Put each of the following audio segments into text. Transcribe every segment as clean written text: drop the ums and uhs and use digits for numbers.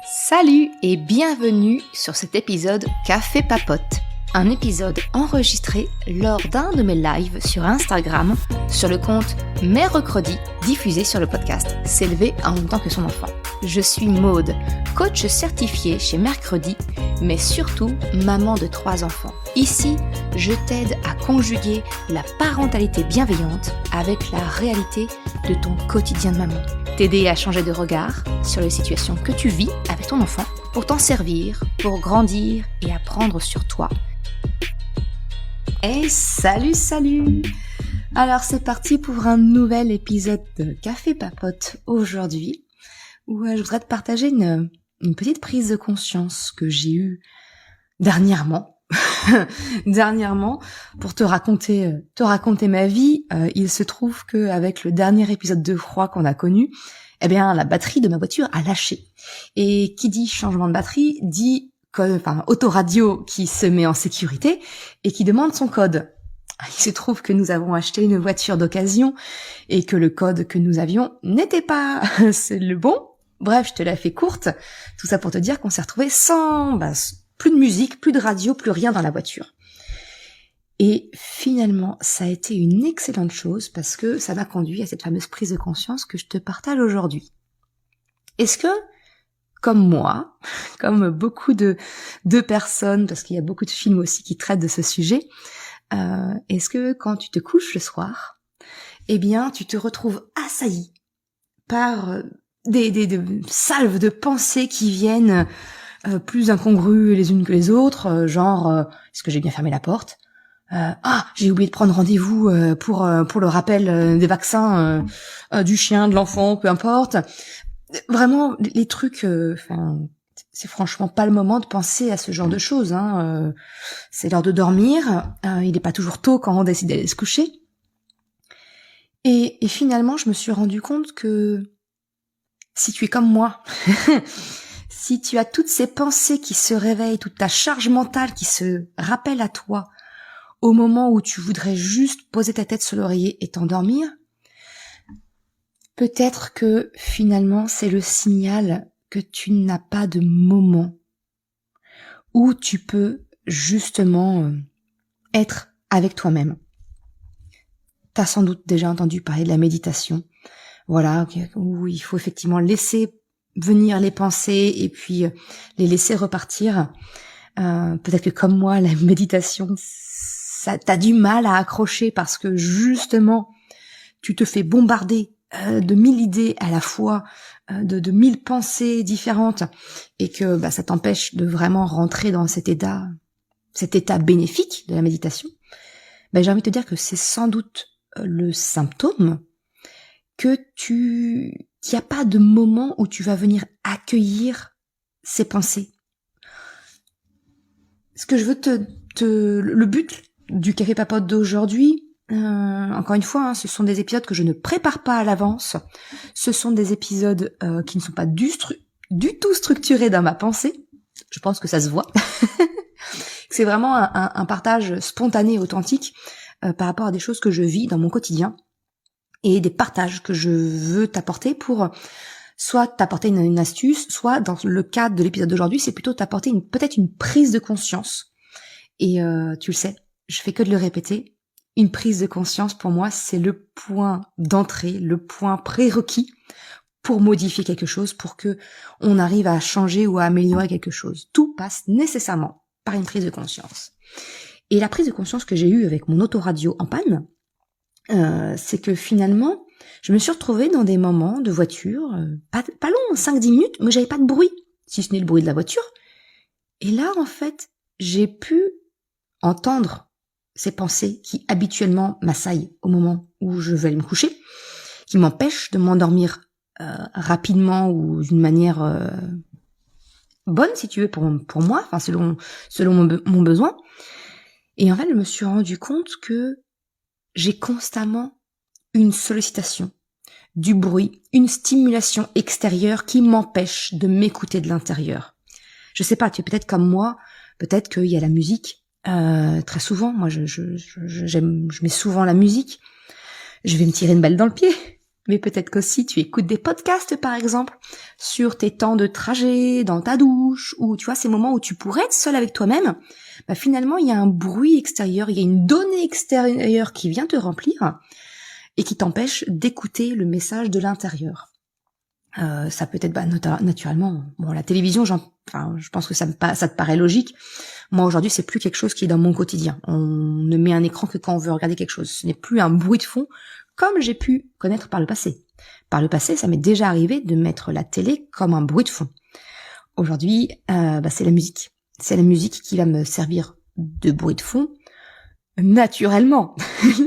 Salut et bienvenue sur cet épisode Café Papote, un épisode enregistré lors d'un de mes lives sur Instagram sur le compte Mercredi, diffusé sur le podcast S'élever en même temps que son enfant. Je suis Maude, coach certifié chez Mercredi, mais surtout maman de 3 enfants. Ici, je t'aide à conjuguer la parentalité bienveillante avec la réalité de ton quotidien de maman. T'aider à changer de regard sur les situations que tu vis avec ton enfant pour t'en servir, pour grandir et apprendre sur toi. Et salut! Alors c'est parti pour un nouvel épisode de Café Papote aujourd'hui où je voudrais te partager une petite prise de conscience que j'ai eue dernièrement pour te raconter ma vie. Il se trouve qu'avec le dernier épisode de froid qu'on a connu, la batterie de ma voiture a lâché. Et qui dit changement de batterie dit autoradio qui se met en sécurité et qui demande son code. Il se trouve que nous avons acheté une voiture d'occasion et que le code que nous avions n'était pas le bon. Bref, je te la fais courte. Tout ça pour te dire qu'on s'est retrouvé sans plus de musique, plus de radio, plus rien dans la voiture. Et finalement, ça a été une excellente chose parce que ça m'a conduit à cette fameuse prise de conscience que je te partage aujourd'hui. Est-ce que, comme moi, comme beaucoup de personnes, parce qu'il y a beaucoup de films aussi qui traitent de ce sujet, est-ce que quand tu te couches le soir, tu te retrouves assailli par des salves de pensées qui viennent plus incongrues les unes que les autres, est-ce que j'ai bien fermé la porte ? J'ai oublié de prendre rendez-vous pour le rappel des vaccins du chien, de l'enfant, peu importe. Vraiment, les trucs, c'est franchement pas le moment de penser à ce genre de choses. C'est l'heure de dormir. Il n'est pas toujours tôt quand on décide d'aller se coucher. Et finalement, je me suis rendu compte que si tu es comme moi, si tu as toutes ces pensées qui se réveillent, toute ta charge mentale qui se rappelle à toi au moment où tu voudrais juste poser ta tête sur l'oreiller et t'endormir, peut-être que finalement c'est le signal que tu n'as pas de moment où tu peux justement être avec toi-même. T'as sans doute déjà entendu parler de la méditation, où il faut effectivement laisser venir les pensées et puis les laisser repartir. Peut-être que comme moi, la méditation, ça t'as du mal à accrocher parce que justement, tu te fais bombarder de 1000 idées à la fois, de 1000 pensées différentes, et que ça t'empêche de vraiment rentrer dans cet état bénéfique de la méditation. J'ai envie de te dire que c'est sans doute le symptôme que qu'il n'y a pas de moment où tu vas venir accueillir ces pensées. Ce que je veux le but du Café Papote d'aujourd'hui, encore une fois, ce sont des épisodes que je ne prépare pas à l'avance. Ce sont des épisodes qui ne sont pas du tout structurés dans ma pensée. Je pense que ça se voit. C'est vraiment un partage spontané et authentique par rapport à des choses que je vis dans mon quotidien et des partages que je veux t'apporter pour soit t'apporter une astuce, soit dans le cadre de l'épisode d'aujourd'hui, c'est plutôt t'apporter peut-être une prise de conscience. Et tu le sais, je fais que de le répéter. Une prise de conscience, pour moi, c'est le point d'entrée, le point prérequis pour modifier quelque chose, pour que on arrive à changer ou à améliorer quelque chose. Tout passe nécessairement par une prise de conscience. Et la prise de conscience que j'ai eue avec mon autoradio en panne, c'est que finalement, je me suis retrouvée dans des moments de voiture, pas long, 5-10 minutes, mais j'avais pas de bruit, si ce n'est le bruit de la voiture. Et là, en fait, j'ai pu entendre ces pensées qui habituellement m'assaillent au moment où je vais aller me coucher, qui m'empêchent de m'endormir rapidement ou d'une manière bonne, si tu veux, pour moi, selon mon besoin. Et en fait, je me suis rendu compte que j'ai constamment une sollicitation, du bruit, une stimulation extérieure qui m'empêche de m'écouter de l'intérieur. Je sais pas, tu es peut-être comme moi, peut-être qu'il y a la musique. Très souvent, moi je mets souvent la musique. Je vais me tirer une balle dans le pied. mais peut-être qu'aussi tu écoutes des podcasts par exemple, sur tes temps de trajet, dans ta douche, ou tu vois ces moments où tu pourrais être seul avec toi-même, bah finalement il y a un bruit extérieur, il y a une donnée extérieure qui vient te remplir et qui t'empêche d'écouter le message de l'intérieur. Ça peut être naturellement, bon la télévision, je pense que ça te paraît logique. Moi aujourd'hui c'est plus quelque chose qui est dans mon quotidien. On ne met un écran que quand on veut regarder quelque chose. Ce n'est plus un bruit de fond comme j'ai pu connaître par le passé. Par le passé, ça m'est déjà arrivé de mettre la télé comme un bruit de fond. Aujourd'hui, c'est la musique. C'est la musique qui va me servir de bruit de fond. Naturellement,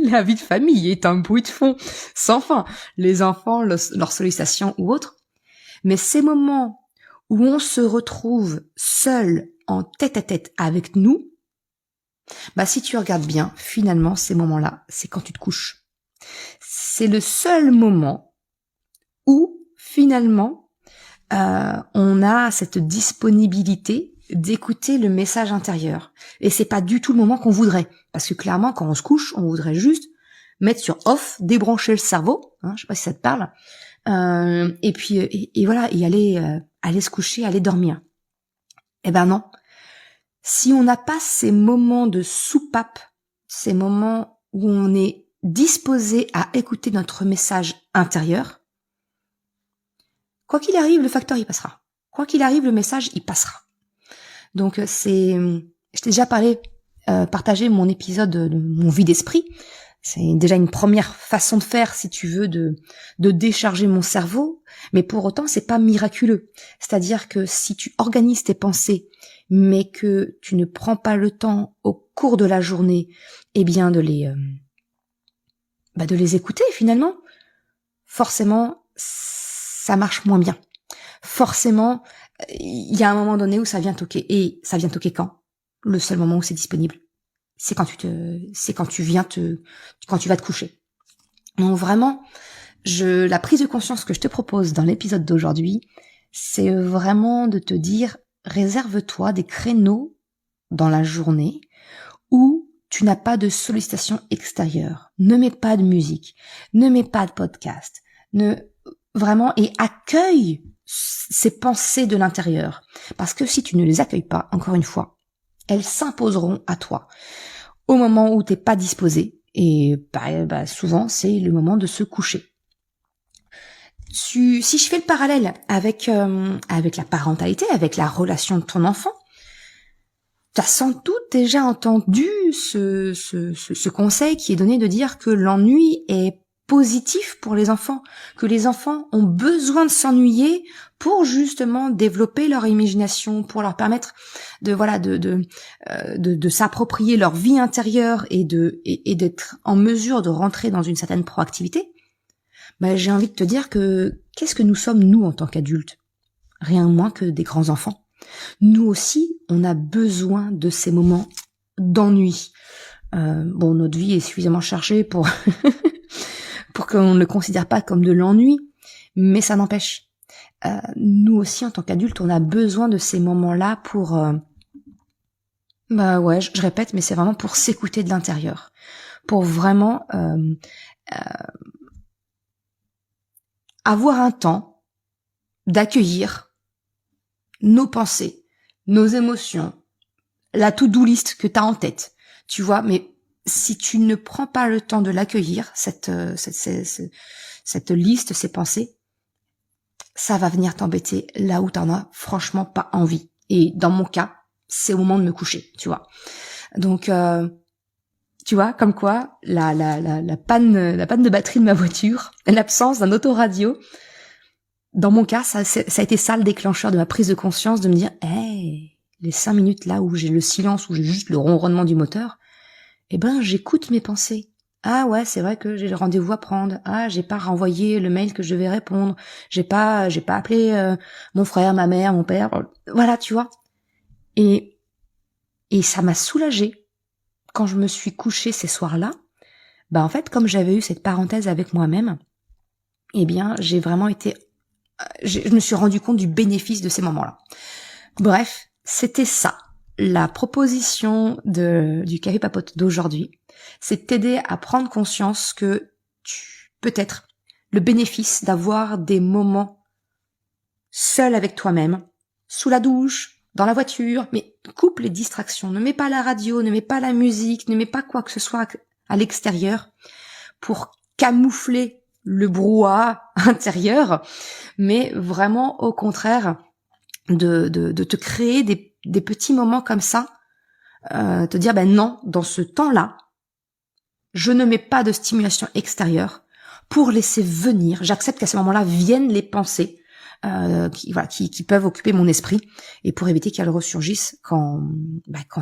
la vie de famille est un bruit de fond sans fin. Les enfants, leurs sollicitations ou autres. Mais ces moments où on se retrouve seul, en tête-à-tête avec nous, si tu regardes bien, finalement, ces moments-là, c'est quand tu te couches. C'est le seul moment où, finalement, on a cette disponibilité d'écouter le message intérieur. Et c'est pas du tout le moment qu'on voudrait. Parce que clairement, quand on se couche, on voudrait juste mettre sur off, débrancher le cerveau, je sais pas si ça te parle, et puis et voilà, et aller se coucher, aller dormir. Eh ben non. Si on n'a pas ces moments de soupape, ces moments où on est disposé à écouter notre message intérieur, quoi qu'il arrive, le facteur y passera. Quoi qu'il arrive, le message y passera. Donc je t'ai déjà partagé mon épisode de mon vide d'esprit. C'est déjà une première façon de faire, si tu veux, de décharger mon cerveau. Mais pour autant, c'est pas miraculeux. C'est-à-dire que si tu organises tes pensées, mais que tu ne prends pas le temps au cours de la journée, de les écouter finalement, forcément, ça marche moins bien. Forcément, il y a un moment donné où ça vient toquer. Et ça vient toquer quand ? Le seul moment où c'est disponible, c'est quand tu vas te coucher. Donc vraiment, la prise de conscience que je te propose dans l'épisode d'aujourd'hui, c'est vraiment de te dire, réserve-toi des créneaux dans la journée où tu n'as pas de sollicitation extérieure. Ne mets pas de musique, ne mets pas de podcast, et accueille ces pensées de l'intérieur. Parce que si tu ne les accueilles pas, encore une fois, elles s'imposeront à toi au moment où t'es pas disposé. Et souvent, c'est le moment de se coucher. Si je fais le parallèle avec la parentalité, avec la relation de ton enfant, tu as sans doute déjà entendu ce conseil qui est donné de dire que l'ennui est positif pour les enfants, que les enfants ont besoin de s'ennuyer pour justement développer leur imagination, pour leur permettre de s'approprier leur vie intérieure et d'être en mesure de rentrer dans une certaine proactivité. J'ai envie de te dire que qu'est-ce que nous sommes nous en tant qu'adultes ? Rien de moins que des grands enfants. Nous aussi, on a besoin de ces moments d'ennui. Notre vie est suffisamment chargée pour pour qu'on ne le considère pas comme de l'ennui, mais ça n'empêche. Nous aussi, en tant qu'adultes, on a besoin de ces moments-là pour... je répète, mais c'est vraiment pour s'écouter de l'intérieur. Pour vraiment avoir un temps d'accueillir nos pensées, nos émotions, la to-do list que tu as en tête. Tu vois, mais si tu ne prends pas le temps de l'accueillir, cette liste, ces pensées, ça va venir t'embêter là où t'en as franchement pas envie. Et dans mon cas, c'est au moment de me coucher, tu vois. Donc, tu vois, comme quoi, la panne de batterie de ma voiture, l'absence d'un autoradio, dans mon cas, ça a été ça le déclencheur de ma prise de conscience, de me dire, les 5 minutes là où j'ai le silence, où j'ai juste le ronronnement du moteur, j'écoute mes pensées. Ah ouais, c'est vrai que j'ai le rendez-vous à prendre. Ah, j'ai pas renvoyé le mail que je devais répondre. J'ai pas appelé mon frère, ma mère, mon père. Voilà, tu vois. Et ça m'a soulagée quand je me suis couchée ces soirs-là. En fait, comme j'avais eu cette parenthèse avec moi-même, j'ai vraiment je me suis rendu compte du bénéfice de ces moments-là. Bref, c'était ça. La proposition du Café Papote d'aujourd'hui, c'est de t'aider à prendre conscience que peut-être le bénéfice d'avoir des moments seul avec toi-même, sous la douche, dans la voiture, mais coupe les distractions, ne mets pas la radio, ne mets pas la musique, ne mets pas quoi que ce soit à l'extérieur pour camoufler le brouhaha intérieur, mais vraiment au contraire de te créer des petits moments comme ça, te dire non, dans ce temps-là, je ne mets pas de stimulation extérieure pour laisser venir, j'accepte qu'à ce moment-là viennent les pensées qui peuvent occuper mon esprit et pour éviter qu'elles ressurgissent quand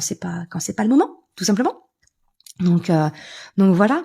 c'est pas le moment, tout simplement. Donc voilà.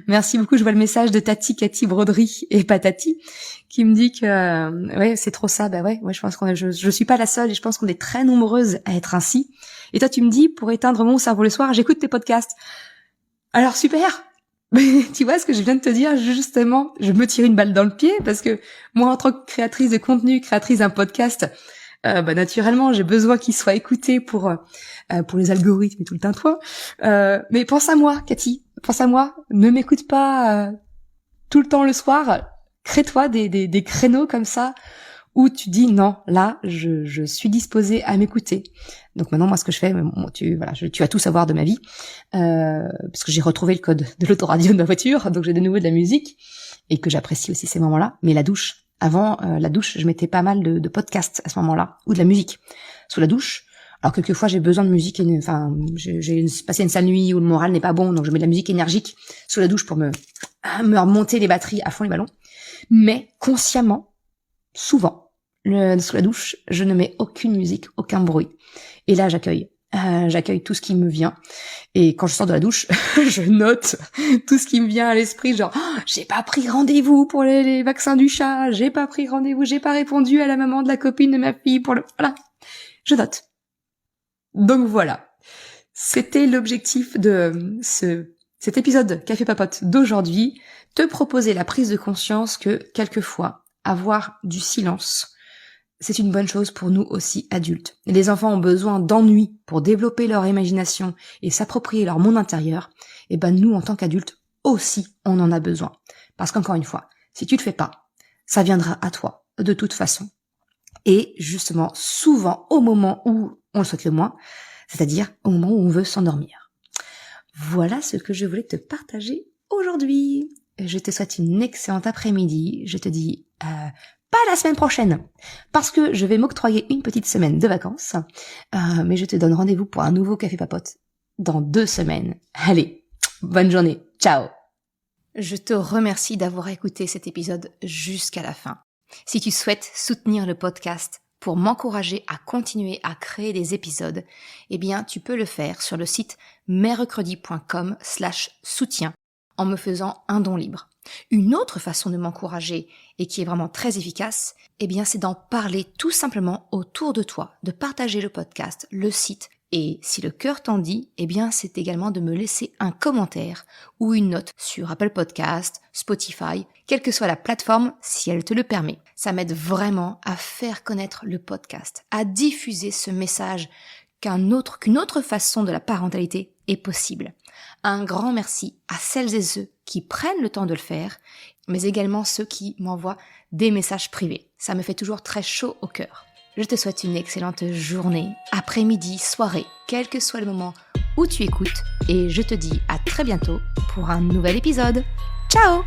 Merci beaucoup. Je vois le message de Tati, Cathy, Broderie et Patati qui me dit que ouais, c'est trop ça. Je pense je suis pas la seule et je pense qu'on est très nombreuses à être ainsi. Et toi, tu me dis, pour éteindre mon cerveau le soir, j'écoute tes podcasts. Alors super. Mais tu vois ce que je viens de te dire, justement, je me tire une balle dans le pied parce que moi, en tant que créatrice de contenu, créatrice d'un podcast, naturellement, j'ai besoin qu'il soit écouté pour les algorithmes et tout le tintouin. Mais pense à moi, Cathy, pense à moi. Ne m'écoute pas tout le temps le soir. Crée-toi des créneaux comme ça où tu dis non, là, je suis disposée à m'écouter. Donc maintenant, moi, ce que je fais, tu vas tout savoir de ma vie, parce que j'ai retrouvé le code de l'autoradio de ma voiture, donc j'ai de nouveau de la musique et que j'apprécie aussi ces moments-là. Mais la douche. Avant la douche, je mettais pas mal de podcasts à ce moment-là, ou de la musique sous la douche. Alors quelquefois j'ai besoin de musique, j'ai passé une sale nuit où le moral n'est pas bon, donc je mets de la musique énergique sous la douche pour me remonter les batteries à fond les ballons. Mais consciemment, souvent, sous la douche, je ne mets aucune musique, aucun bruit. Et là j'accueille tout ce qui me vient. Et quand je sors de la douche, je note tout ce qui me vient à l'esprit, genre j'ai pas pris rendez-vous pour les vaccins du chat, j'ai pas pris rendez-vous, j'ai pas répondu à la maman de la copine de ma fille voilà. Je note. Donc voilà. C'était l'objectif de cet épisode Café Papote d'aujourd'hui, te proposer la prise de conscience que quelquefois avoir du silence, c'est une bonne chose pour nous aussi adultes. Les enfants ont besoin d'ennui pour développer leur imagination et s'approprier leur monde intérieur. Et nous, en tant qu'adultes, aussi, on en a besoin. Parce qu'encore une fois, si tu le fais pas, ça viendra à toi, de toute façon. Et justement, souvent, au moment où on le souhaite le moins, c'est-à-dire au moment où on veut s'endormir. Voilà ce que je voulais te partager aujourd'hui. Je te souhaite une excellente après-midi. Je te dis pas la semaine prochaine, parce que je vais m'octroyer une petite semaine de vacances, mais je te donne rendez-vous pour un nouveau Café Papote dans 2 semaines. Allez, bonne journée, ciao. Je te remercie d'avoir écouté cet épisode jusqu'à la fin. Si tu souhaites soutenir le podcast pour m'encourager à continuer à créer des épisodes, tu peux le faire sur le site mercredi.com/soutien en me faisant un don libre. Une autre façon de m'encourager et qui est vraiment très efficace, c'est d'en parler tout simplement autour de toi, de partager le podcast, le site, et si le cœur t'en dit, c'est également de me laisser un commentaire ou une note sur Apple Podcast, Spotify, quelle que soit la plateforme si elle te le permet. Ça m'aide vraiment à faire connaître le podcast, à diffuser ce message qu'une autre façon de la parentalité est possible. Un grand merci à celles et ceux qui prennent le temps de le faire, mais également ceux qui m'envoient des messages privés. Ça me fait toujours très chaud au cœur. Je te souhaite une excellente journée, après-midi, soirée, quel que soit le moment où tu écoutes, et je te dis à très bientôt pour un nouvel épisode. Ciao!